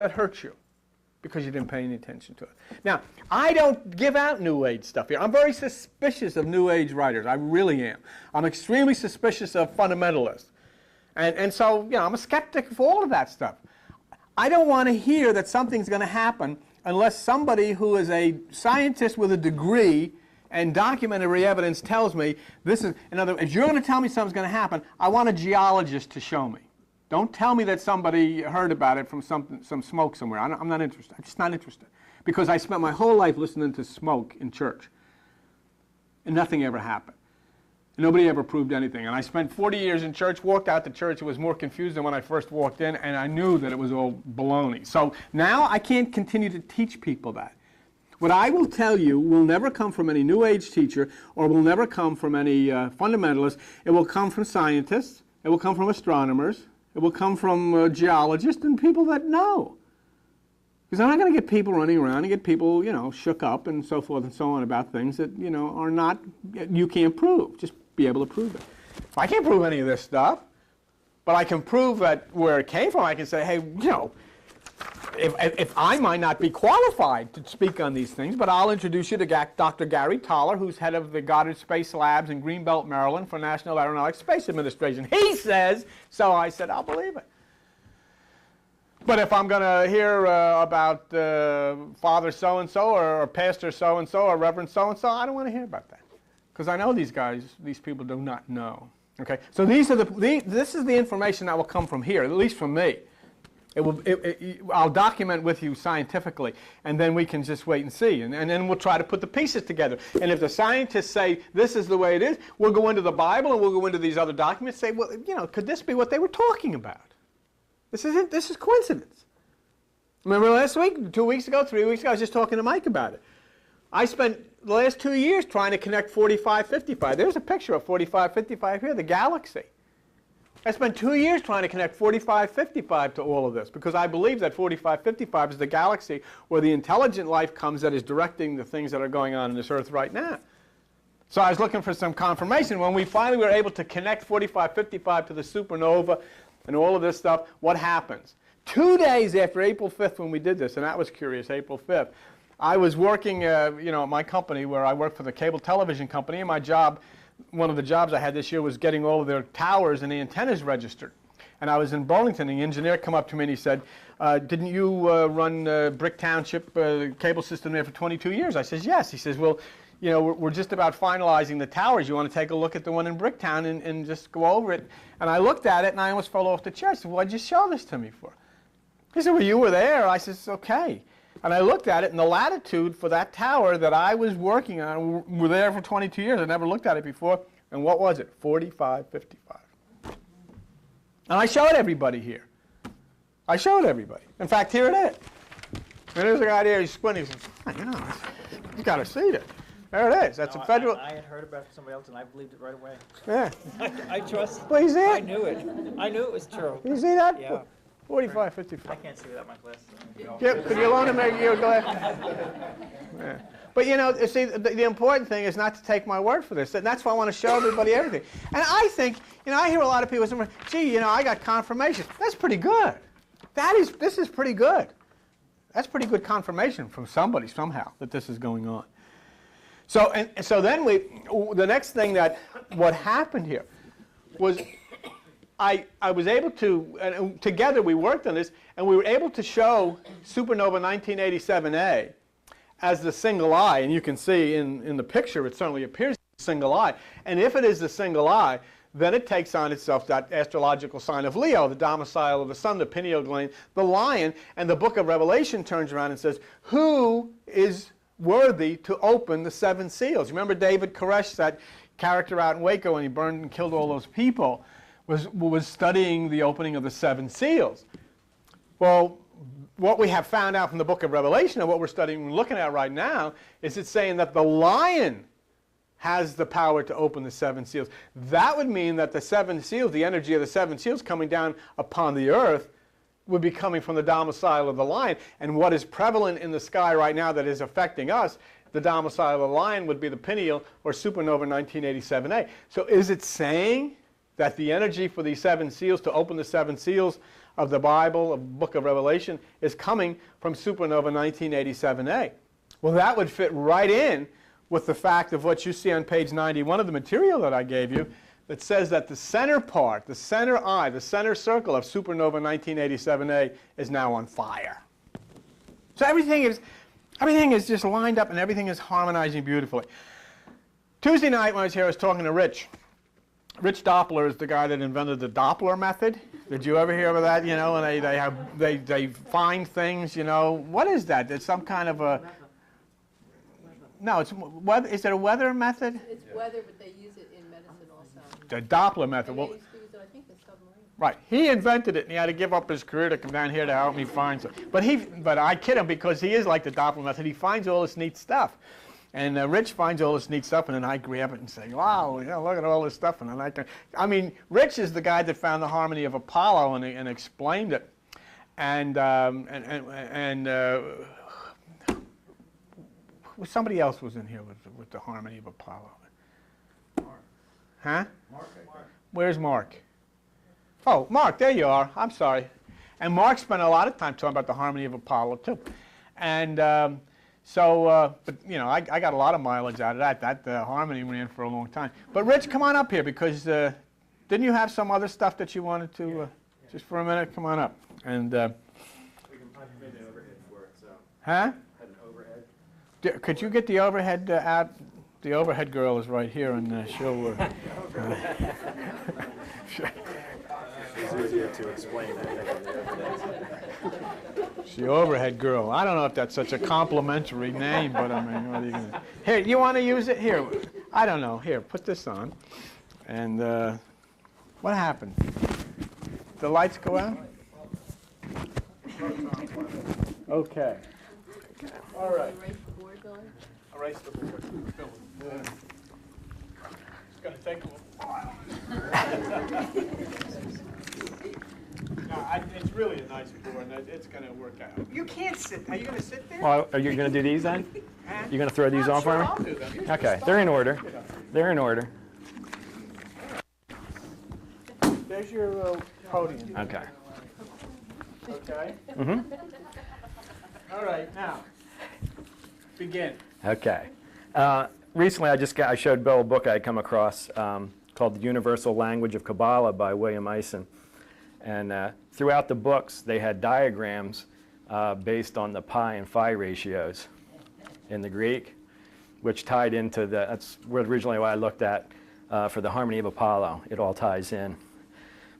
that hurt you because you didn't pay any attention to it. Now, I don't give out New Age stuff here. I'm very suspicious of New Age writers. I really am. I'm extremely suspicious of fundamentalists. And so, you know, I'm a skeptic for all of that stuff. I don't want to hear that something's going to happen unless somebody who is a scientist with a degree and documentary evidence tells me this is, in other words, if you're going to tell me something's going to happen, I want a geologist to show me. Don't tell me that somebody heard about it from some smoke somewhere. I'm not interested. I'm just not interested. Because I spent my whole life listening to smoke in church. And nothing ever happened. Nobody ever proved anything. And I spent 40 years in church, walked out the church, it was more confused than when I first walked in, and I knew that it was all baloney. So now I can't continue to teach people that. What I will tell you will never come from any New Age teacher or will never come from any fundamentalist. It will come from scientists. It will come from astronomers. It will come from geologists and people that know. Because I'm not going to get people running around and get people, you know, shook up and so forth and so on about things that, you know, are not, you can't prove. Just be able to prove it. I can't prove any of this stuff, but I can prove that where it came from. I can say, hey, you know, if I might not be qualified to speak on these things, but I'll introduce you to Dr. Gary Toller, who's head of the Goddard Space Labs in Greenbelt, Maryland for National Aeronautics Space Administration. He says, so I said, I'll believe it. But if I'm going to hear about Father so-and-so or Pastor so-and-so or Reverend so-and-so, I don't want to hear about that. Because I know these guys, these people do not know. Okay? So this is the information that will come from here, at least from me. I'll document with you scientifically, and then we can just wait and see. And then we'll try to put the pieces together. And if the scientists say this is the way it is, we'll go into the Bible and we'll go into these other documents and say, well, you know, could this be what they were talking about? This is coincidence. Remember last week, 2 weeks ago, 3 weeks ago, I was just talking to Mike about it. I spent the last 2 years trying to connect 4555. There's a picture of 4555 here, the galaxy. I spent 2 years trying to connect 4555 to all of this because I believe that 4555 is the galaxy where the intelligent life comes that is directing the things that are going on in this earth right now. So I was looking for some confirmation. When we finally were able to connect 4555 to the supernova and all of this stuff, what happens? 2 days after April 5th when we did this, and that was curious, April 5th, I was working you know, at my company where I work for the cable television company, and my job, one of the jobs I had this year was getting all of their towers and the antennas registered. And I was in Burlington, and the engineer come up to me and he said, didn't you run Brick Township cable system there for 22 years? I says, yes. He says, well, you know, we're just about finalizing the towers. You want to take a look at the one in Bricktown and just go over it? And I looked at it, and I almost fell off the chair. I said, what'd you show this to me for? He said, well, you were there. I says, okay. And I looked at it, and the latitude for that tower that I was working on, we were there for 22 years. I never looked at it before. And what was it? 4555. And I showed everybody here. I showed everybody. In fact, here it is. And there's a guy there, he's squinting. He says, oh, you know, you got to see it. There it is. That's a federal. I had heard about it from somebody else, and I believed it right away. Yeah. I trust. Well, you see it? I knew it. I knew it was true. You see that? Yeah. 4555. I can't see without my glasses. Yep, could you loan him your glass? Yeah. But you know, see, the important thing is not to take my word for this. And that's why I want to show everybody everything. And I think, you know, I hear a lot of people say, gee, you know, I got confirmation. That's pretty good. This is pretty good. That's pretty good confirmation from somebody somehow that this is going on. So, so then the next thing what happened here was I was able to, and together we worked on this, and we were able to show supernova 1987A as the single eye, and you can see in the picture it certainly appears as a single eye. And if it is the single eye, then it takes on itself that astrological sign of Leo, the domicile of the sun, the pineal gland, the lion, and the book of Revelation turns around and says, who is worthy to open the seven seals? Remember David Koresh, that character out in Waco when he burned and killed all those people, was studying the opening of the seven seals. Well, what we have found out from the book of Revelation and what we're studying and looking at right now is it's saying that the lion has the power to open the seven seals. That would mean that the seven seals, the energy of the seven seals coming down upon the earth, would be coming from the domicile of the lion. And what is prevalent in the sky right now that is affecting us, the domicile of the lion would be the pineal or supernova 1987A. So is it saying that the energy for these seven seals to open the seven seals of the Bible, of the book of Revelation, is coming from supernova 1987A. Well, that would fit right in with the fact of what you see on page 91 of the material that I gave you, that says that the center part, the center eye, the center circle of supernova 1987A is now on fire. So everything is just lined up and everything is harmonizing beautifully. Tuesday night when I was here, I was talking to Rich. Rich Doppler is the guy that invented the Doppler method. Did you ever hear of that? You know, and they find things. You know, what is that? It's some kind of a. No, it's weather. Is it a weather method? It's weather, but they use it in medicine also. The Doppler method. And they Well, used to use it, I think, in submarines. right. He invented it, and he had to give up his career to come down here to help me find some. But I kid him because he is like the Doppler method. He finds all this neat stuff. And Rich finds all this neat stuff, and then I grab it and say, wow, you know, look at all this stuff. And then Rich is the guy that found the harmony of Apollo and explained it. And somebody else was in here with the harmony of Apollo. Mark. Huh? Mark. Where's Mark? Oh, Mark, there you are. I'm sorry. And Mark spent a lot of time talking about the harmony of Apollo, too. And but, you know, I got a lot of mileage out of that. That harmony ran for a long time. But, Rich, come on up here, because didn't you have some other stuff that you wanted to, Yeah. just for a minute? Come on up. And, We can probably made an overhead for it, so. huh? Had an overhead. Could you get the overhead out? The overhead girl is right here, and she'll... It's easier to explain, I think. It's the overhead girl. I don't know if that's such a complimentary name, but I mean, what are you gonna... Here, you want to use it? Here, I don't know. Here, put this on. And what happened? The lights go out? Okay. All right. Erase the board, Billy? Erase the board. It's going to take a little while. No, it's really a nice board, and it's going to work out. You can't sit. Are you going to sit there? Well, are you going to do these then? Huh? You going to throw these Not on for sure me? I'll do them. Here's Okay, the they're in stuff. order. They're in order. There's your podium. Okay. Okay? Mm-hmm. All right, now, begin. Okay. Recently, I showed Bill a book I had come across called The Universal Language of Kabbalah by William Ison. And throughout the books, they had diagrams based on the pi and phi ratios in the Greek, which tied into that's originally what I looked at for the harmony of Apollo. It all ties in.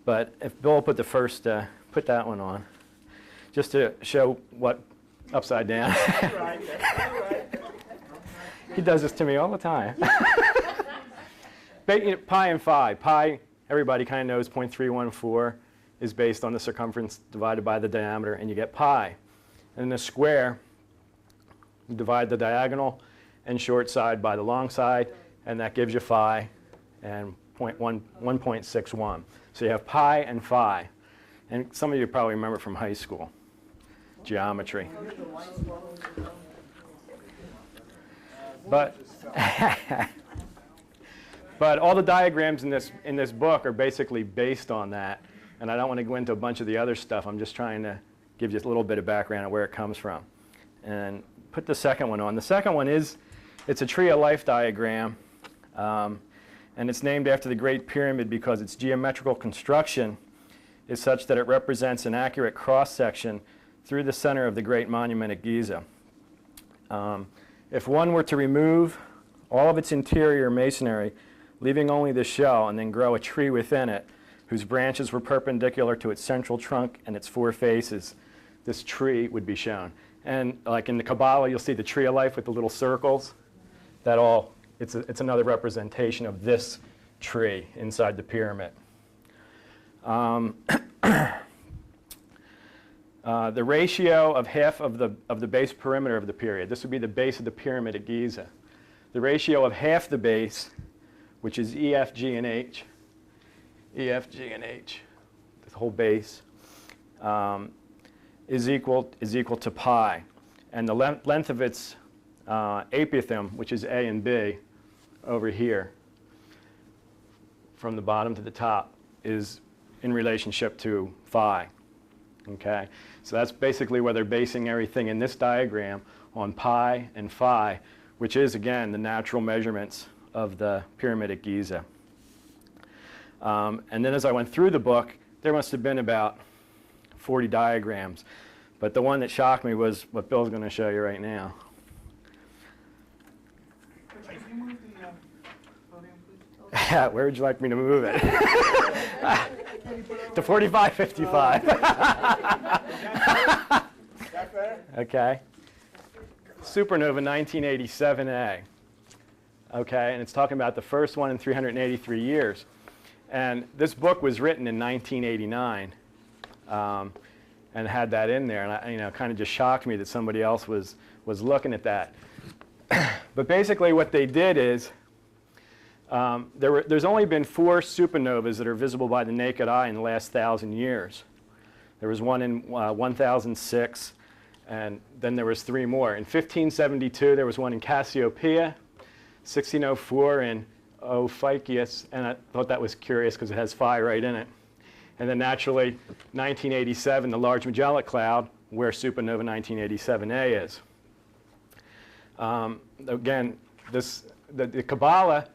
But if Bill put put that one on, just to show what upside down. Right, all right. He does this to me all the time. Pi and phi. Pi, everybody kind of knows 0.314 is based on the circumference divided by the diameter, and you get pi. And in a square, you divide the diagonal and short side by the long side, and that gives you phi and 1.61. So you have pi and phi. And some of you probably remember from high school, geometry. But but all the diagrams in this book are basically based on that, and I don't want to go into a bunch of the other stuff. I'm just trying to give you a little bit of background on where it comes from. And put the second one on. The second one it's a tree of life diagram, and it's named after the Great Pyramid because its geometrical construction is such that it represents an accurate cross-section through the center of the Great Monument at Giza. If one were to remove all of its interior masonry, leaving only the shell, and then grow a tree within it, whose branches were perpendicular to its central trunk and its four faces, this tree would be shown. And like in the Kabbalah, you'll see the tree of life with the little circles. It's another representation of this tree inside the pyramid. The ratio of half of the base perimeter of the pyramid, this would be the base of the pyramid at Giza. The ratio of half the base, which is E, F, G, and H, the whole base, is equal to pi. And the length of its apothem, which is A and B, over here, from the bottom to the top, is in relationship to phi. Okay, so that's basically where they're basing everything in this diagram on pi and phi, which is, again, the natural measurements of the pyramid at Giza. And then as I went through the book, there must have been about 40 diagrams. But the one that shocked me was what Bill's going to show you right now. Can you move the podium, please? Where would you like me to move it? To 4555. Okay. Supernova 1987A. Okay, and it's talking about the first one in 383 years. And this book was written in 1989 and had that in there. And I, kind of just shocked me that somebody else was looking at that. But basically what they did is there's only been 4 supernovas that are visible by the naked eye in the last 1,000 years. There was one in 1006, and then there was 3 more. In 1572, there was one in Cassiopeia, 1604 in Ophiuchus, and I thought that was curious because it has phi right in it. And then naturally, 1987, the Large Magellanic Cloud, where supernova 1987A is. Again, the Kabbalah,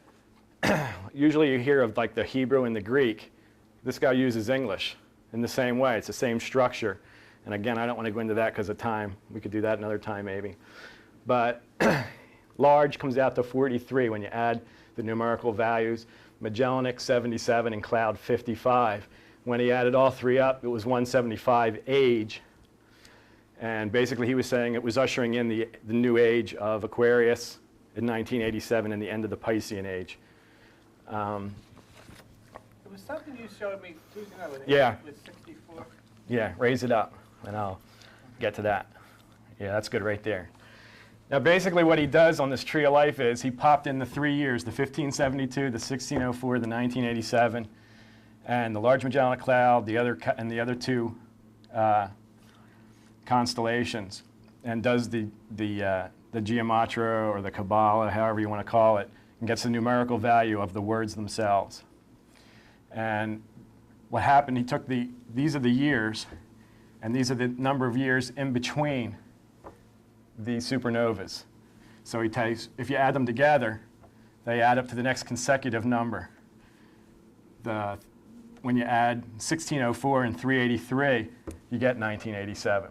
usually you hear of like the Hebrew and the Greek. This guy uses English in the same way. It's the same structure. And again, I don't want to go into that because of time. We could do that another time maybe. But large comes out to 43 when you add the numerical values. Magellanic 77 and Cloud 55. When he added all 3 up, it was 175 age. And basically he was saying it was ushering in the new age of Aquarius in 1987 and the end of the Piscean age. There was something you showed me Tuesday night with Yeah. with 64. Yeah, raise it up, and I'll get to that. Yeah, that's good right there. Now, basically what he does on this tree of life is he popped in the 3 years, the 1572, the 1604, the 1987, and the Large Magellanic Cloud, and the other 2 constellations, and does the gematria or the Kabbalah, however you want to call it, and gets the numerical value of the words themselves. And what happened, he took these are the years, and these are the number of years in between the supernovas. So he takes, if you add them together, they add up to the next consecutive number. When you add 1604 and 383, you get 1987.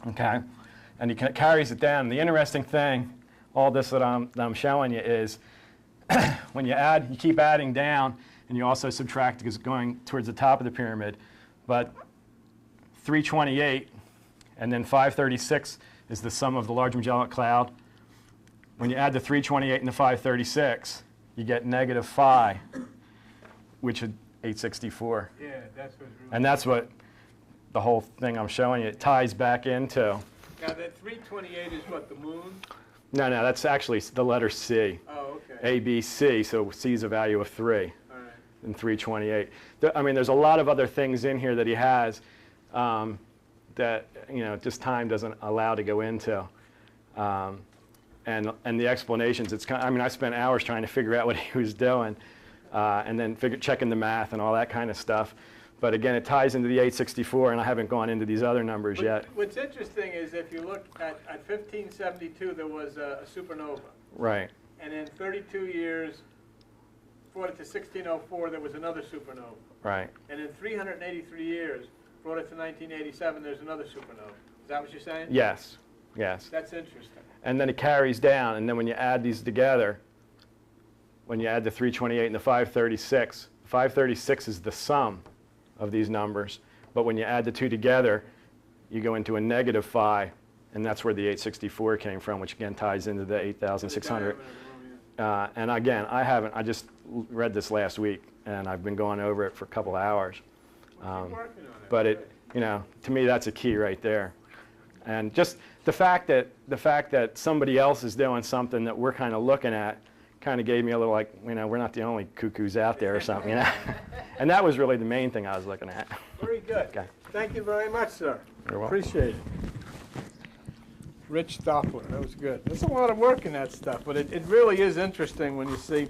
Okay? And he carries it down. And the interesting thing, all this that I'm showing you is when you add, you keep adding down, and you also subtract because it's going towards the top of the pyramid. But 328 and then 536 is the sum of the Large Magellanic Cloud. When you add the 328 and the 536, you get negative phi, which is 864. Yeah, that's what's really. And that's what the whole thing I'm showing you, it ties back into. Now that 328 is what, the moon? No, that's actually the letter C. Oh, okay. A, B, C, so C is a value of 3 All right. in 328. I mean, there's a lot of other things in here that he has that, just time doesn't allow to go into. And the explanations, I spent hours trying to figure out what he was doing and then checking the math and all that kind of stuff. But again, it ties into the 864, and I haven't gone into these other numbers yet. What's interesting is if you look at 1572, there was a supernova. Right. And in 32 years, brought it to 1604, there was another supernova. Right. And in 383 years, brought it to 1987, there's another supernova. Is that what you're saying? Yes. Yes. That's interesting. And then it carries down, and then when you add these together, when you add the 328 and the 536, 536 is the sum of these numbers. But when you add the 2 together, you go into a negative phi, and that's where the 864 came from, which again ties into the 8,600. And again, I just read this last week, and I've been going over it for a couple of hours. Keep working on it. But to me, that's a key right there. And just the fact that somebody else is doing something that we're kind of looking at kind of gave me a little like, we're not the only cuckoos out there or something, And that was really the main thing I was looking at. Very good. Okay. Thank you very much, sir. You're welcome. Appreciate it. Rich Doppler, that was good. There's a lot of work in that stuff, but it really is interesting when you see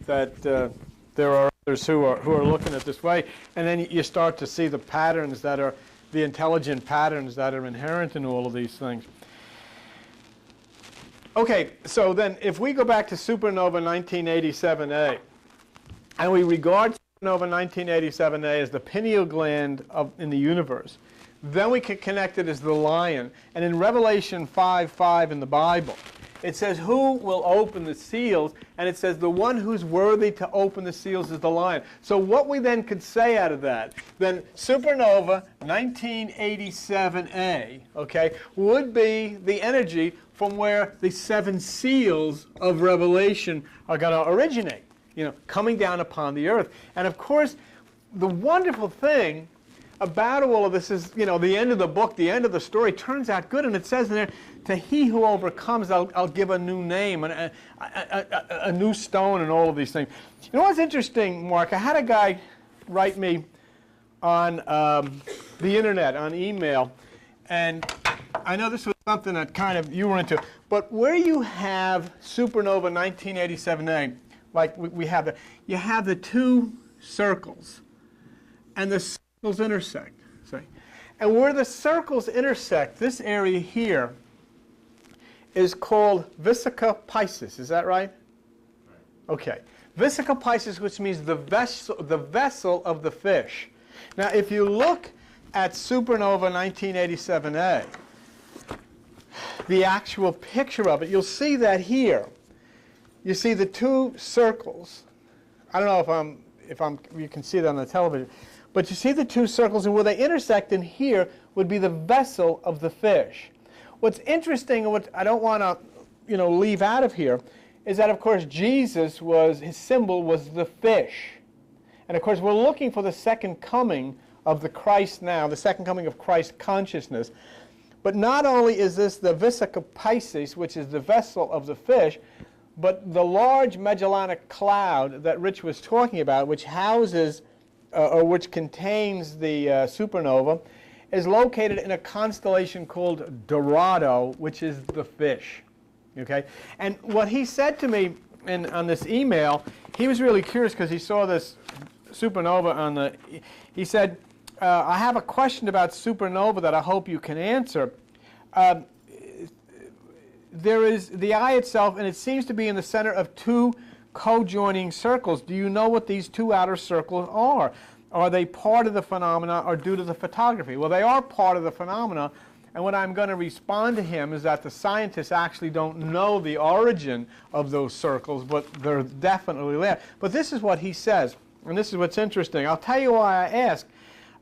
that there are who are looking at this way, and then you start to see the patterns that are the intelligent patterns that are inherent in all of these things. Okay, so then if we go back to supernova 1987A, and we regard supernova 1987A as the pineal gland in the universe, then we can connect it as the lion. And in Revelation 5:5 in the Bible, it says, who will open the seals? And it says, the one who's worthy to open the seals is the lion. So what we then could say out of that, then supernova 1987A, okay, would be the energy from where the 7 seals of Revelation are going to originate, coming down upon the earth. And of course, the wonderful thing about all of this is, the end of the book, the end of the story turns out good, and it says in there, to he who overcomes, I'll give a new name, and a new stone, and all of these things. You know what's interesting, Mark? I had a guy write me on the internet, on email, and I know this was something that kind of you were into, but where you have supernova 1987A, like we have you have the 2 circles, and the circles intersect. And where the circles intersect, this area here is called Vesica Piscis. Is that right? Okay. Vesica Piscis, which means the vessel of the fish. Now, if you look at supernova 1987A, the actual picture of it, you'll see that here. You see the 2 circles. I don't know if you can see it on the television, but you see the 2 circles, and where they intersect in here would be the vessel of the fish. What's interesting, and what I don't want to, leave out of here, is that of course Jesus his symbol was the fish, and of course we're looking for the second coming of the Christ now, the second coming of Christ consciousness. But not only is this the Vesica Piscis, which is the vessel of the fish, but the large Magellanic Cloud that Rich was talking about, which houses or which contains the supernova, is located in a constellation called Dorado, which is the fish. Okay? And what he said to me on this email, he was really curious because he saw this supernova he said, I have a question about supernova that I hope you can answer. There is the eye itself, and it seems to be in the center of 2 co-joining circles. Do you know what these 2 outer circles are? Are they part of the phenomena or due to the photography? Well, they are part of the phenomena, and what I'm going to respond to him is that the scientists actually don't know the origin of those circles, but they're definitely there. But this is what he says, and this is what's interesting. I'll tell you why I ask.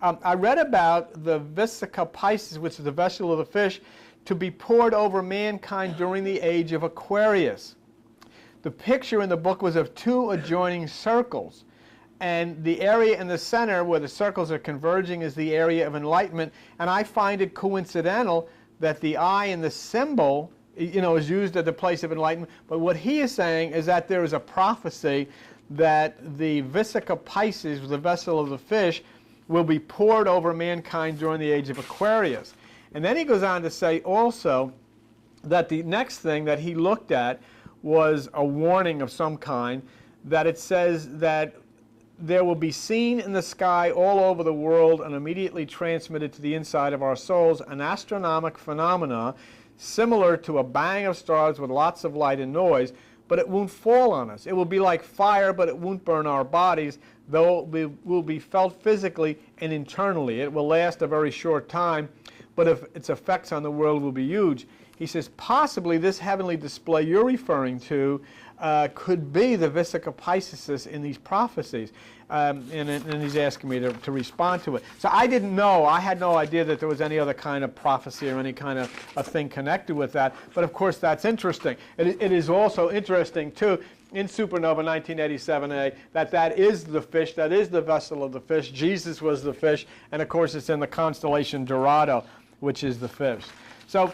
I read about the Vesica Piscis, which is the vessel of the fish, to be poured over mankind during the age of Aquarius. The picture in the book was of 2 adjoining circles, and the area in the center where the circles are converging is the area of enlightenment, and I find it coincidental that the eye in the symbol is used at the place of enlightenment. But what he is saying is that there is a prophecy that the Vesica Piscis, the vessel of the fish, will be poured over mankind during the age of Aquarius. And then he goes on to say also that the next thing that he looked at was a warning of some kind, that it says that there will be seen in the sky all over the world and immediately transmitted to the inside of our souls an astronomic phenomena similar to a bang of stars with lots of light and noise, but it won't fall on us. It will be like fire, but it won't burn our bodies, though it will be felt physically and internally. It will last a very short time, but if its effects on the world will be huge. He says possibly this heavenly display you're referring to could be the Vesica Piscis in these prophecies. And he's asking me to respond to it. So I didn't know. I had no idea that there was any other kind of prophecy or any kind of a thing connected with that. But of course, that's interesting. It is also interesting, too, in supernova 1987A, that is the fish, that is the vessel of the fish. Jesus was the fish. And of course, it's in the constellation Dorado, which is the fish. So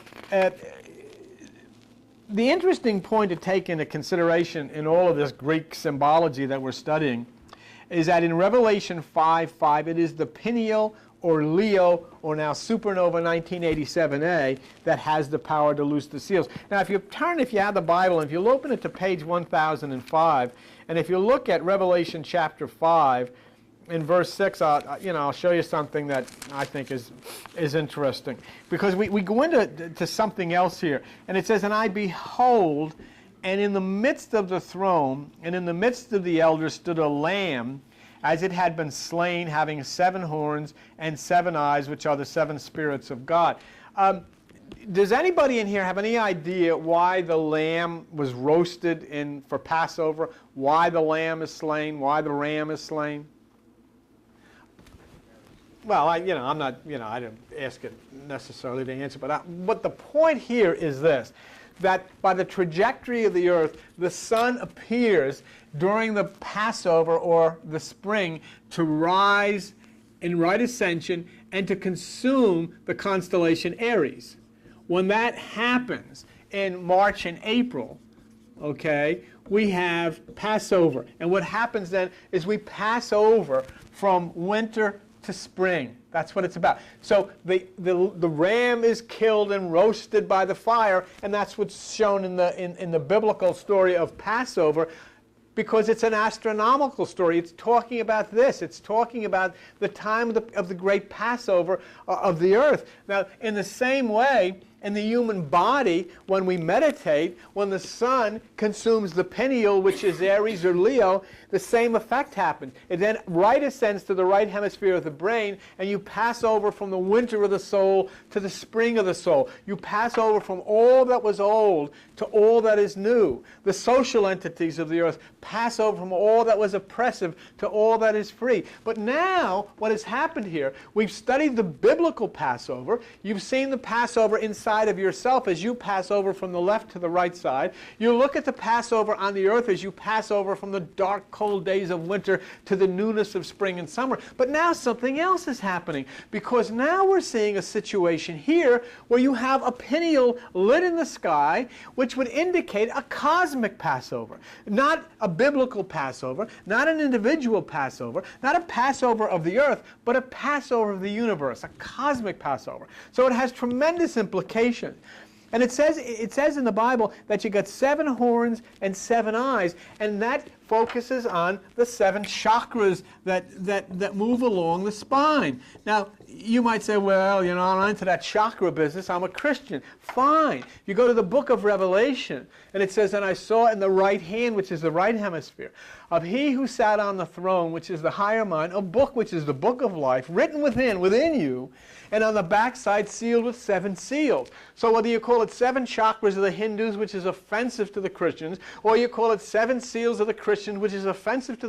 the interesting point to take into consideration in all of this Greek symbology that we're studying is that in Revelation 5:5, it is the pineal or Leo, or now supernova 1987A, that has the power to loose the seals. Now, if you have the Bible, and if you'll open it to page 1005, and if you look at Revelation chapter 5, in verse 6, I'll show you something that I think is interesting. Because we go into something else here, and it says, "And I behold, and in the midst of the throne, and in the midst of the elders stood a lamb, as it had been slain, having 7 horns and 7 eyes, which are the 7 spirits of God." Does anybody in here have any idea why the lamb was roasted for Passover? Why the lamb is slain? Why the ram is slain? Well, I'm not, I didn't ask it necessarily to answer, but the point here is this, that by the trajectory of the earth, the sun appears during the Passover or the spring to rise in right ascension and to consume the constellation Aries. When that happens in March and April, okay, we have Passover. And what happens then is we pass over from winter to spring. That's what it's about. So the ram is killed and roasted by the fire, and that's what's shown in the biblical story of Passover, because it's an astronomical story. It's talking about this. It's talking about the time of the great Passover of the earth. Now, in the same way, in the human body, when we meditate, when the sun consumes the pineal, which is Aries or Leo, the same effect happens. It then right ascends to the right hemisphere of the brain, and you pass over from the winter of the soul to the spring of the soul. You pass over from all that was old to all that is new. The social entities of the earth pass over from all that was oppressive to all that is free. But now, what has happened here, we've studied the biblical Passover. You've seen the Passover inside of yourself as you pass over from the left to the right side. You look at the Passover on the earth as you pass over from the dark, cold days of winter to the newness of spring and summer. But now something else is happening, because now we're seeing a situation here where you have a pineal lit in the sky, which would indicate a cosmic Passover. Not a biblical Passover, not an individual Passover, not a Passover of the earth, but a Passover of the universe, a cosmic Passover. So it has tremendous implications. And it says in the Bible that you got 7 horns and 7 eyes, and that focuses on the 7 chakras that move along the spine. Now, you might say, well, I'm not into that chakra business. I'm a Christian. Fine. You go to the book of Revelation, and it says, "And I saw in the right hand," which is the right hemisphere, "of he who sat on the throne," which is the higher mind, "a book which is the book of life, written within you, and on the backside sealed with 7 seals." So whether you call it 7 chakras of the Hindus, which is offensive to the Christians, or you call it 7 seals of the Christians, which is offensive to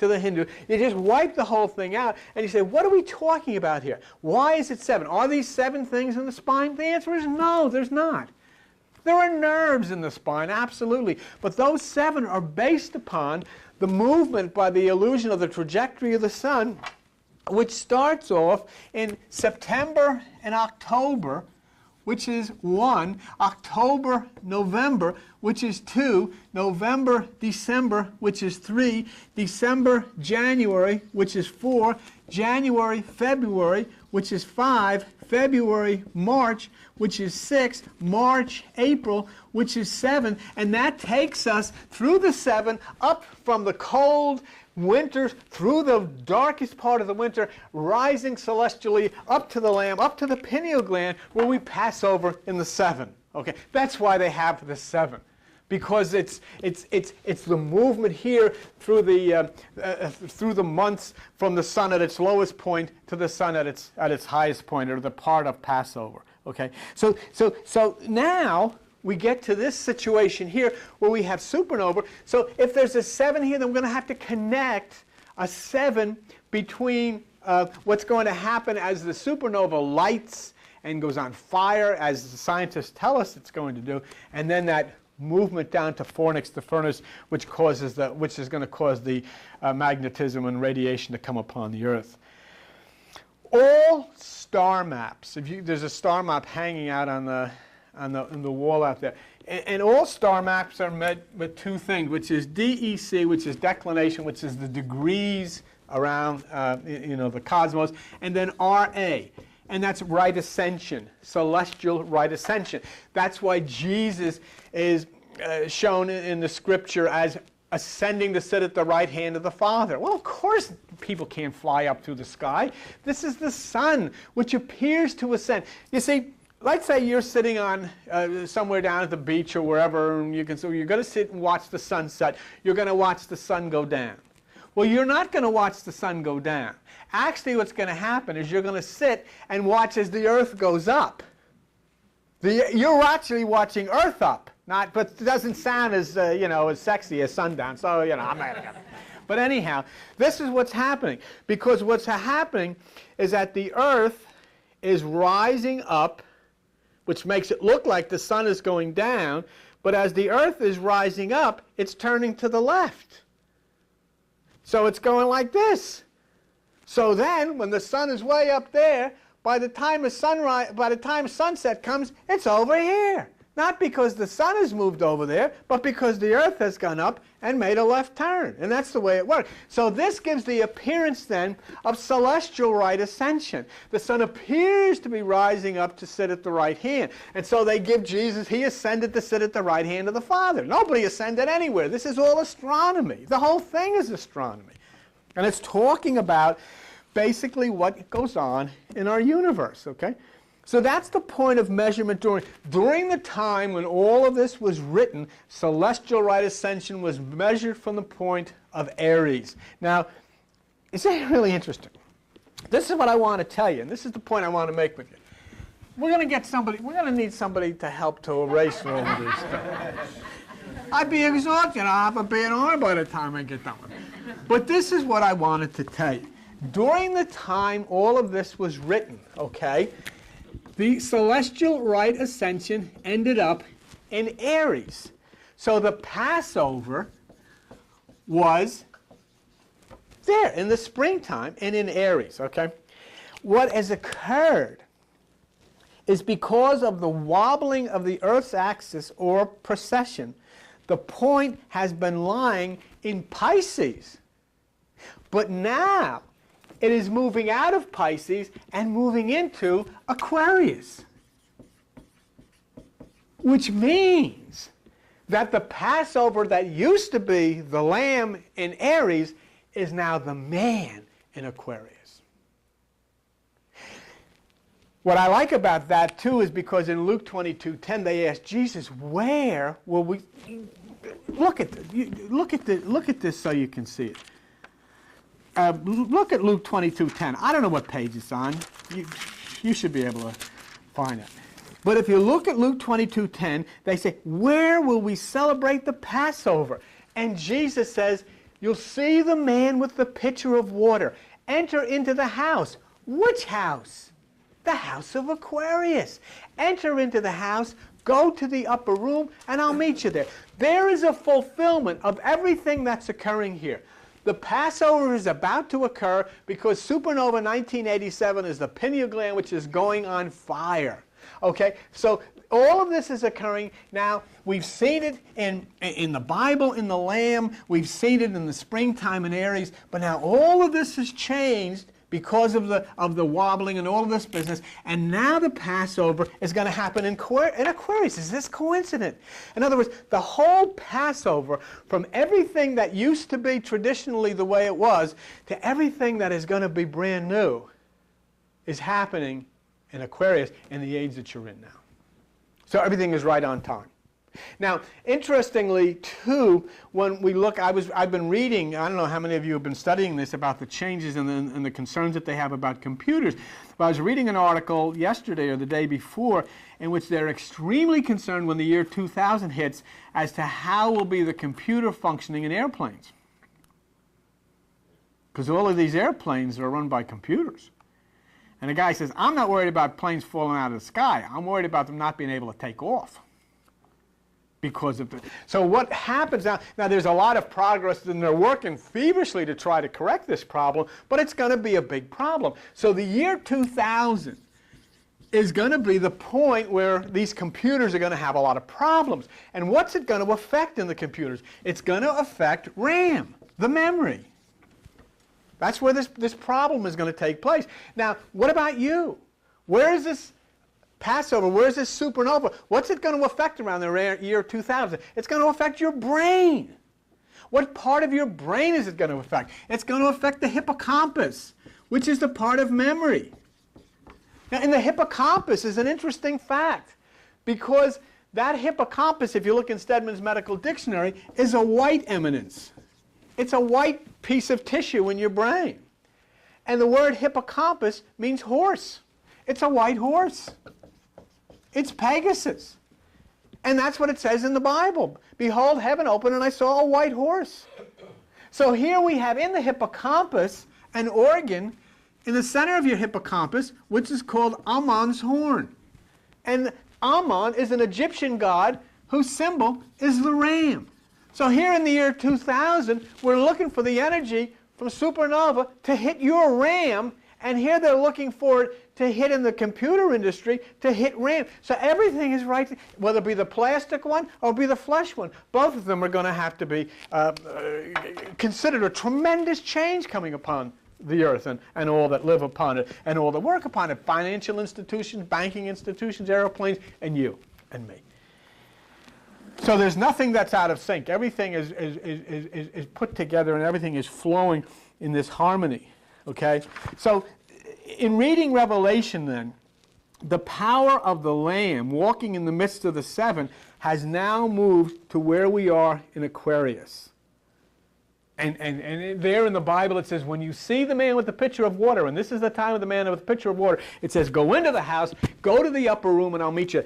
the Hindu, you just wipe the whole thing out, and you say, what are we talking about here? Why is it 7? Are these 7 things in the spine? The answer is no, there's not. There are nerves in the spine, absolutely, but those 7 are based upon the movement by the illusion of the trajectory of the sun, which starts off in September and October, which is 1, October, November, which is 2, November, December, which is 3, December, January, which is 4, January, February, which is 5, February, March, which is 6, March, April, which is 7, and that takes us through the 7 up from the cold winters, through the darkest part of the winter, rising celestially up to the Lamb, up to the pineal gland, where we pass over in the 7. Okay, that's why they have the 7, because it's the movement here through the months from the sun at its lowest point to the sun at its highest point, or the part of Passover. Okay, so now we get to this situation here where we have supernova. So if there's a 7 here, then we're going to have to connect a 7 between what's going to happen as the supernova lights and goes on fire, as the scientists tell us it's going to do, and then that movement down to fornix, the furnace, which is going to cause the magnetism and radiation to come upon the Earth. All star maps, there's a star map hanging out on the wall out there. And all star maps are made with 2 things, which is DEC, which is declination, which is the degrees around the cosmos, and then RA. And that's right ascension, celestial right ascension. That's why Jesus is shown in the scripture as ascending to sit at the right hand of the Father. Well, of course people can't fly up through the sky. This is the sun, which appears to ascend. You see, let's say you're sitting on somewhere down at the beach or wherever, and you're going to sit and watch the sunset. You're going to watch the sun go down. Well, you're not going to watch the sun go down. Actually, what's going to happen is you're going to sit and watch as the earth goes up. You're actually watching earth up, but it doesn't sound as as sexy as sundown. So I'm not going to. But anyhow, this is what's happening, because what's happening is that the earth is rising up, which makes it look like the sun is going down. But as the earth is rising up, it's turning to the left. So it's going like this. So then, when the sun is way up there, by the time sunset comes, it's over here. Not because the sun has moved over there, but because the earth has gone up and made a left turn. And that's the way it works. So this gives the appearance then of celestial right ascension. The sun appears to be rising up to sit at the right hand. And so they give Jesus, he ascended to sit at the right hand of the Father. Nobody ascended anywhere. This is all astronomy. The whole thing is astronomy. And it's talking about basically what goes on in our universe, okay? So that's the point of measurement during the time when all of this was written. Celestial right ascension was measured from the point of Aries. Now, is that really interesting? This is what I want to tell you, and this is the point I want to make with you. We're going to need somebody to help to erase all of this stuff. I'd be exhausted. I'll have a bad arm by the time I get done with it. But this is what I wanted to tell you. During the time all of this was written, okay, the celestial right ascension ended up in Aries. So the Passover was there in the springtime and in Aries, okay? What has occurred is because of the wobbling of the Earth's axis or precession, the point has been lying in Pisces. But now it is moving out of Pisces and moving into Aquarius, which means that the Passover that used to be the lamb in Aries is now the man in Aquarius. What I like about that too is because in Luke 22:10 they asked Jesus, where will we look at this so you can see it. Look at Luke 22:10. I don't know what page it's on. You should be able to find it. But if you look at Luke 22:10, they say, where will we celebrate the Passover? And Jesus says, you'll see the man with the pitcher of water enter into the house. Which house? The house of Aquarius. Enter into the house, go to the upper room, and I'll meet you there. There is a fulfillment of everything that's occurring here. The Passover is about to occur because supernova 1987 is the pineal gland which is going on fire. Okay, so all of this is occurring now. We've seen it in the Bible, in the Lamb. We've seen it in the springtime in Aries. But now all of this has changed because of the wobbling and all of this business. And now the Passover is going to happen in Aquarius. Is this coincident? In other words, the whole Passover, from everything that used to be traditionally the way it was to everything that is going to be brand new, is happening in Aquarius in the age that you're in now. So everything is right on time. Now, interestingly, too, when we look, I've been reading, I don't know how many of you have been studying this, about the changes and the concerns that they have about computers. But I was reading an article yesterday or the day before in which they're extremely concerned when the year 2000 hits as to how will be the computer functioning in airplanes. Because all of these airplanes are run by computers. And the guy says, I'm not worried about planes falling out of the sky. I'm worried about them not being able to take off. Because of the, so what happens now there's a lot of progress and they're working feverishly to try to correct this problem, but it's going to be a big problem. So the year 2000 is going to be the point where these computers are going to have a lot of problems. And what's it going to affect in the computers? It's going to affect RAM, the memory. That's where this problem is going to take place. Now, what about you? Where is this Passover? Where is this supernova? What's it going to affect around the year 2000? It's going to affect your brain. What part of your brain is it going to affect? It's going to affect the hippocampus, which is the part of memory. Now, and the hippocampus is an interesting fact, because that hippocampus, if you look in Stedman's Medical Dictionary, is a white eminence. It's a white piece of tissue in your brain. And the word hippocampus means horse. It's a white horse. It's Pegasus. And that's what it says in the Bible. Behold, heaven opened, and I saw a white horse. So here we have in the hippocampus an organ in the center of your hippocampus, which is called Ammon's horn. And Ammon is an Egyptian god whose symbol is the ram. So here in the year 2000, we're looking for the energy from supernova to hit your ram, and here they're looking for it to hit in the computer industry, to hit RAM. So everything is right, whether it be the plastic one or be the flesh one. Both of them are going to have to be considered a tremendous change coming upon the earth and all that live upon it and all that work upon it. Financial institutions, banking institutions, airplanes, and you and me. So there's nothing that's out of sync. Everything is put together, and everything is flowing in this harmony. Okay? So in reading Revelation then, the power of the Lamb walking in the midst of the seven has now moved to where we are in Aquarius. And there in the Bible it says, when you see the man with the pitcher of water, and this is the time of the man with the pitcher of water, it says, go into the house, go to the upper room, and I'll meet you.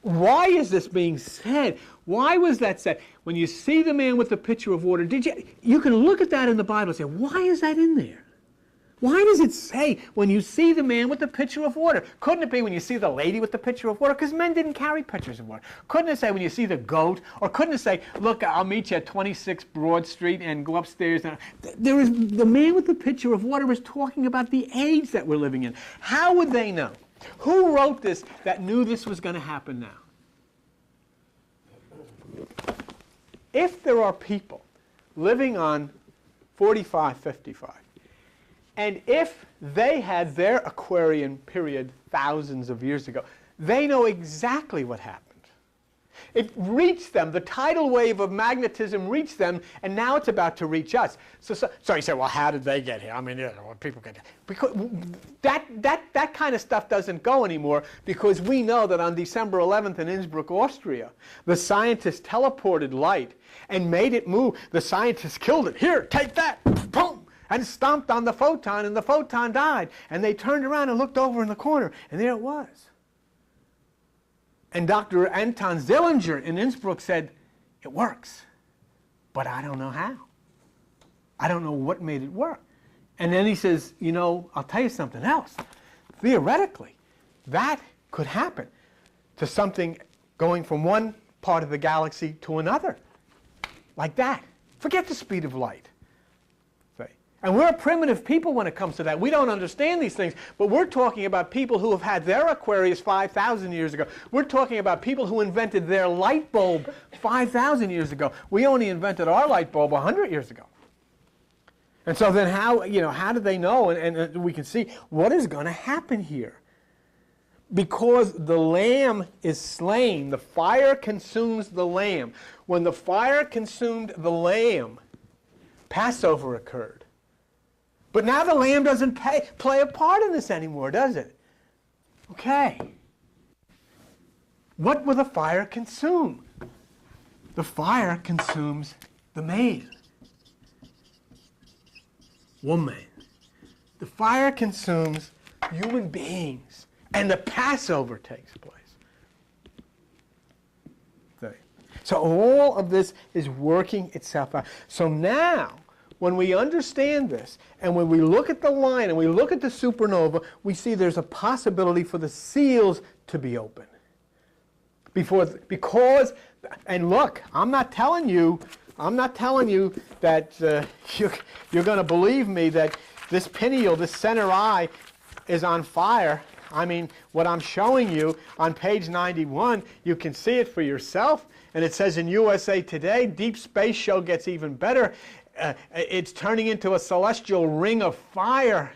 Why is this being said? Why was that said? When you see the man with the pitcher of water, you can look at that in the Bible and say, why is that in there? Why does it say, when you see the man with the pitcher of water? Couldn't it be when you see the lady with the pitcher of water? Because men didn't carry pitchers of water. Couldn't it say when you see the goat? Or couldn't it say, look, I'll meet you at 26 Broad Street and go upstairs? The man with the pitcher of water was talking about the age that we're living in. How would they know? Who wrote this that knew this was going to happen now? If there are people living on 45, 55, and if they had their Aquarian period thousands of years ago, they know exactly what happened. It reached them. The tidal wave of magnetism reached them, and now it's about to reach us. So you say, well, how did they get here? I mean, people get here. Because that kind of stuff doesn't go anymore, because we know that on December 11th in Innsbruck, Austria, the scientists teleported light and made it move. The scientists killed it. Here, take that. Boom. And stomped on the photon, and the photon died. And they turned around and looked over in the corner, and there it was. And Dr. Anton Zillinger in Innsbruck said, it works, but I don't know how. I don't know what made it work. And then he says, I'll tell you something else. Theoretically, that could happen to something going from one part of the galaxy to another, like that. Forget the speed of light. And we're a primitive people when it comes to that. We don't understand these things, but we're talking about people who have had their Aquarius 5,000 years ago. We're talking about people who invented their light bulb 5,000 years ago. We only invented our light bulb 100 years ago. And so then how do they know? And we can see what is going to happen here. Because the Lamb is slain, the fire consumes the Lamb. When the fire consumed the Lamb, Passover occurred. But now the Lamb doesn't play a part in this anymore, does it? Okay. What will the fire consume? The fire consumes the maid. Woman. The fire consumes human beings. And the Passover takes place. So all of this is working itself out. So now, when we understand this, and when we look at the line, and we look at the supernova, we see there's a possibility for the seals to be open. Because, and look, I'm not telling you that you're going to believe me that this pineal, this center eye, is on fire. I mean, what I'm showing you on page 91, you can see it for yourself. And it says in USA Today, Deep Space Show gets even better. it's turning into a celestial ring of fire.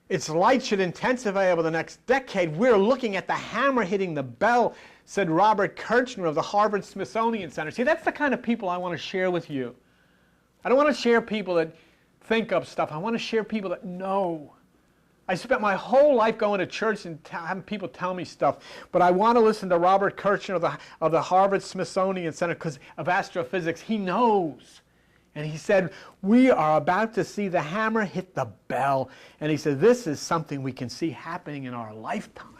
Its light should intensify over the next decade. We're looking at the hammer hitting the bell, said Robert Kirchner of the Harvard-Smithsonian Center. See, that's the kind of people I want to share with you. I don't want to share people that think up stuff. I want to share people that know. I spent my whole life going to church and having people tell me stuff, but I want to listen to Robert Kirchner of the Harvard-Smithsonian Center because of astrophysics. He knows. And he said, we are about to see the hammer hit the bell. And he said, this is something we can see happening in our lifetime.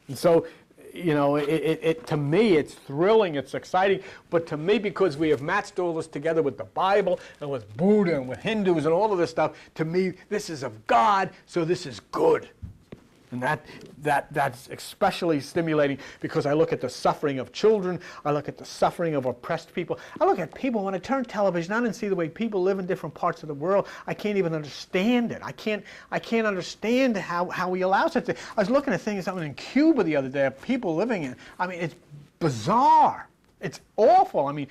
And so, you know, to me, it's thrilling, it's exciting. But to me, because we have matched all this together with the Bible and with Buddha and with Hindus and all of this stuff, to me, this is of God, so this is good. And that's especially stimulating because I look at the suffering of children, I look at the suffering of oppressed people. I look at people, when I turn television on and see the way people live in different parts of the world, I can't even understand it. I can't understand how we allow such things. I was looking at things in Cuba the other day, people living in. I mean, it's bizarre. It's awful. I mean,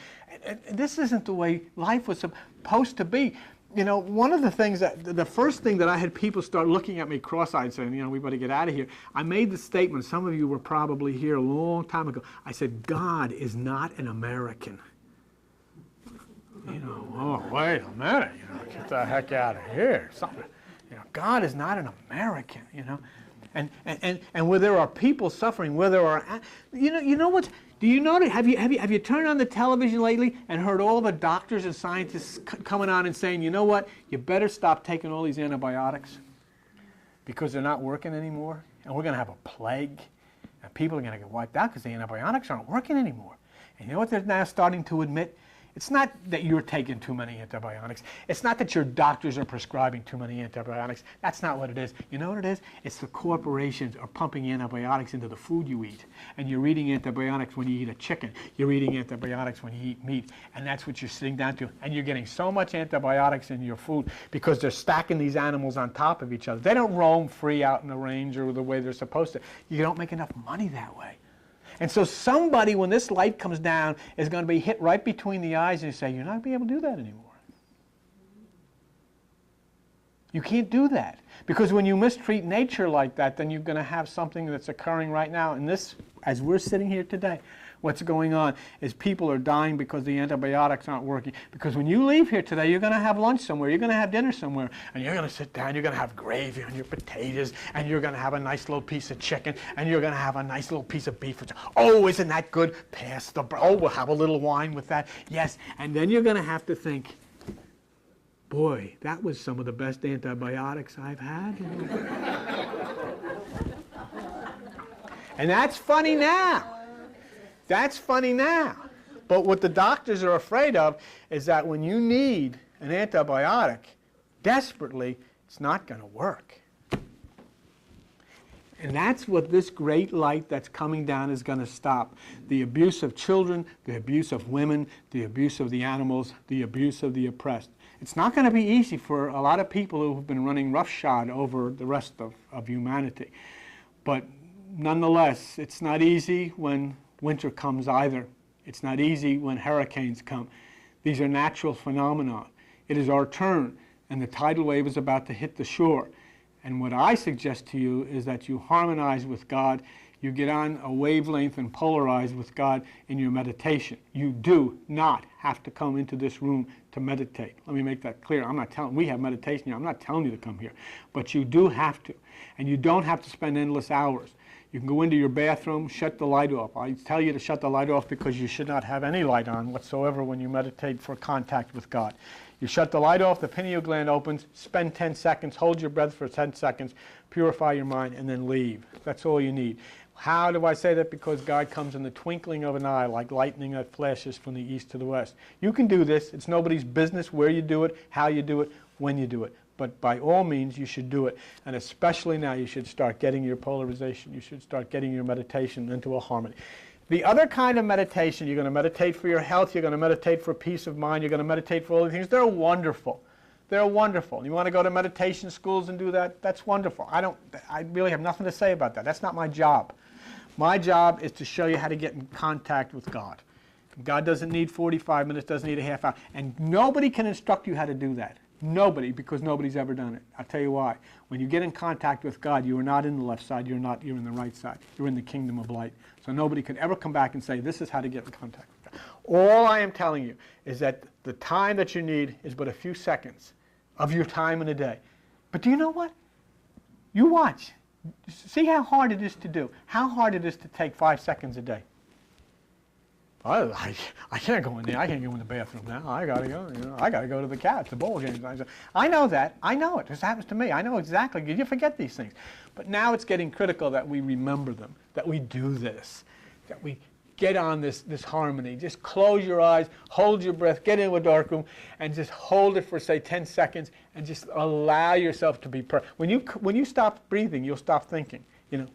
this isn't the way life was supposed to be. You know, one of the things the first thing that I had people start looking at me cross-eyed saying, you know, we better get out of here. I made the statement, some of you were probably here a long time ago. I said, God is not an American. You know, oh, wait a minute, you know, get the heck out of here. Something, you know, God is not an American, you know. And where there are people suffering, where there are, you know what? Do you notice? Have you turned on the television lately and heard all the doctors and scientists coming on and saying, you know what? You better stop taking all these antibiotics because they're not working anymore, and we're going to have a plague, and people are going to get wiped out because the antibiotics aren't working anymore. And you know what they're now starting to admit? It's not that you're taking too many antibiotics. It's not that your doctors are prescribing too many antibiotics. That's not what it is. You know what it is? It's the corporations are pumping antibiotics into the food you eat. And you're eating antibiotics when you eat a chicken. You're eating antibiotics when you eat meat. And that's what you're sitting down to. And you're getting so much antibiotics in your food because they're stacking these animals on top of each other. They don't roam free out in the range or the way they're supposed to. You don't make enough money that way. And so somebody, when this light comes down, is going to be hit right between the eyes and say, you're not going to be able to do that anymore. You can't do that. Because when you mistreat nature like that, then you're going to have something that's occurring right now. And this, as we're sitting here today, what's going on is people are dying because the antibiotics aren't working. Because when you leave here today, you're going to have lunch somewhere, you're going to have dinner somewhere, and you're going to sit down, you're going to have gravy on your potatoes, and you're going to have a nice little piece of chicken, and you're going to have a nice little piece of beef. Oh, isn't that good? Pass the bread. Oh, we'll have a little wine with that. Yes, and then you're going to have to think, boy, that was some of the best antibiotics I've had. And that's funny now. That's funny now. But what the doctors are afraid of is that when you need an antibiotic desperately, it's not going to work. And that's what this great light that's coming down is going to stop. The abuse of children, the abuse of women, the abuse of the animals, the abuse of the oppressed. It's not going to be easy for a lot of people who have been running roughshod over the rest of humanity. But nonetheless, it's not easy when winter comes either. It's not easy when hurricanes come. These are natural phenomena. It is our turn, and the tidal wave is about to hit the shore. And what I suggest to you is that you harmonize with God. You get on a wavelength and polarize with God in your meditation. You do not have to come into this room to meditate. Let me make that clear. I'm not telling, we have meditation here. I'm not telling you to come here. But you do have to. And you don't have to spend endless hours. You can go into your bathroom, shut the light off. I tell you to shut the light off because you should not have any light on whatsoever when you meditate for contact with God. You shut the light off, the pineal gland opens, spend 10 seconds, hold your breath for 10 seconds, purify your mind, and then leave. That's all you need. How do I say that? Because God comes in the twinkling of an eye, like lightning that flashes from the east to the west. You can do this. It's nobody's business where you do it, how you do it, when you do it. But by all means, you should do it. And especially now, you should start getting your polarization. You should start getting your meditation into a harmony. The other kind of meditation, you're going to meditate for your health, you're going to meditate for peace of mind, you're going to meditate for all these things. They're wonderful. They're wonderful. You want to go to meditation schools and do that? That's wonderful. I really have nothing to say about that. That's not my job. My job is to show you how to get in contact with God. God doesn't need 45 minutes, doesn't need a half hour. And nobody can instruct you how to do that. Nobody, because nobody's ever done it. I'll tell you why. When you get in contact with God, you are not in the left side, you're in the right side. You're in the kingdom of light. So nobody could ever come back and say, this is how to get in contact with God. All I am telling you is that the time that you need is but a few seconds of your time in a day. But do you know what? You watch. See how hard it is to do. How hard it is to take 5 seconds a day. I can't go in there. I can't go in the bathroom now. I gotta go. I gotta go to the Cats, the bowl games. I know that. I know it. This happens to me. I know exactly. You forget these things. But now it's getting critical that we remember them. That we do this. That we get on this harmony. Just close your eyes, hold your breath, get into a dark room, and just hold it for say 10 seconds, and just allow yourself to be present. When you stop breathing, you'll stop thinking.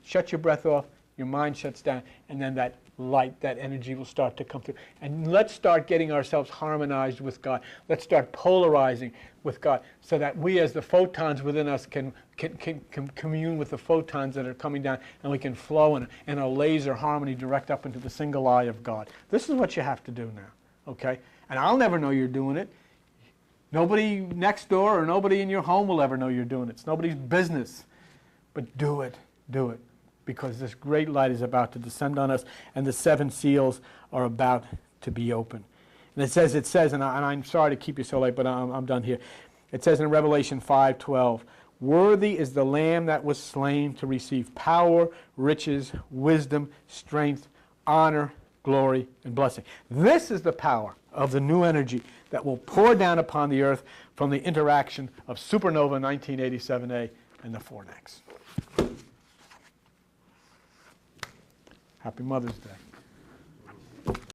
Shut your breath off. Your mind shuts down, and then that light, that energy will start to come through. And let's start getting ourselves harmonized with God. Let's start polarizing with God so that we as the photons within us can commune with the photons that are coming down, and we can flow in a laser harmony direct up into the single eye of God. This is what you have to do now, okay? And I'll never know you're doing it. Nobody next door or nobody in your home will ever know you're doing it. It's nobody's business. But do it. Do it. Because this great light is about to descend on us, and the 7 seals are about to be opened. And it says, and I'm sorry to keep you so late, but I'm done here. It says in Revelation 5:12, worthy is the Lamb that was slain to receive power, riches, wisdom, strength, honor, glory, and blessing. This is the power of the new energy that will pour down upon the earth from the interaction of supernova 1987A and the fornax. Happy Mother's Day.